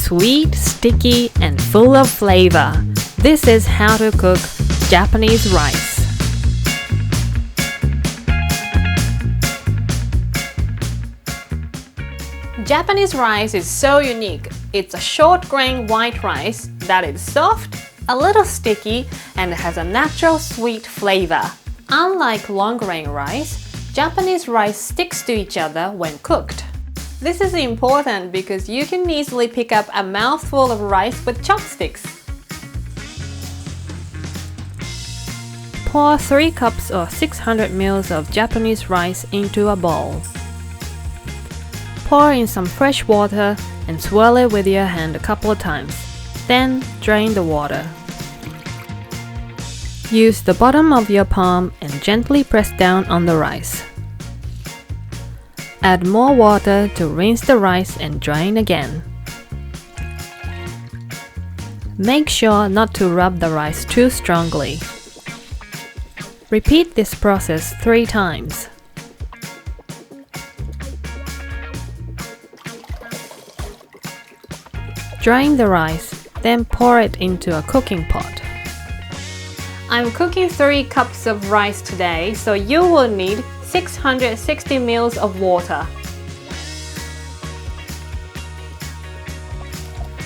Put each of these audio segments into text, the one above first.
sweet, sticky, and full of flavor. This is how to cook Japanese rice. Japanese rice is so unique. It's a short grain white rice that is soft, a little sticky, and has a natural sweet flavor. Unlike long grain rice, Japanese rice sticks to each other when cooked. This is important because you can easily pick up a mouthful of rice with chopsticks. Pour 3 cups or 600 ml of Japanese rice into a bowl. Pour in some fresh water and swirl it with your hand a couple of times. Then drain the water. Use the bottom of your palm and gently press down on the rice. Add more water to rinse the rice and drain again. Make sure not to rub the rice too strongly. Repeat this process 3 times. Drain the rice, then pour it into a cooking pot. I'm cooking 3 cups of rice today, so you will need 660 ml of water.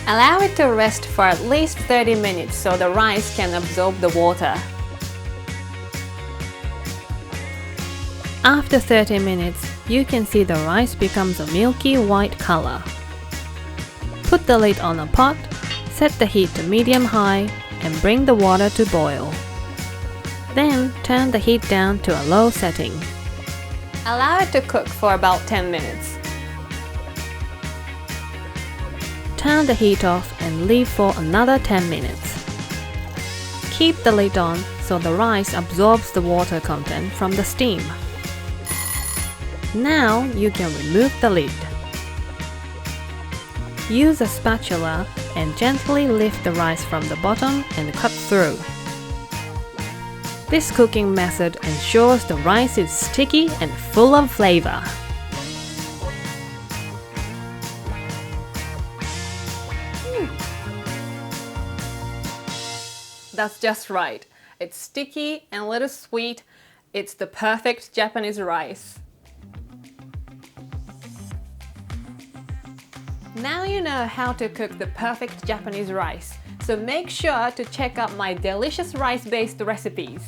Allow it to rest for at least 30 minutes so the rice can absorb the water. After 30 minutes, you can see the rice becomes a milky white color. Put the lid on a pot, set the heat to medium-high, and bring the water to boil. Then turn the heat down to a low setting. Allow it to cook for about 10 minutes. Turn the heat off and leave for another 10 minutes. Keep the lid on so the rice absorbs the water content from the steam. Now you can remove the lid. Use a spatula and gently lift the rice from the bottom and cut through. This cooking method ensures the rice is sticky and full of flavor. That's just right. It's sticky and a little sweet. It's the perfect Japanese rice. Now you know how to cook the perfect Japanese rice, so make sure to check out my delicious rice-based recipes.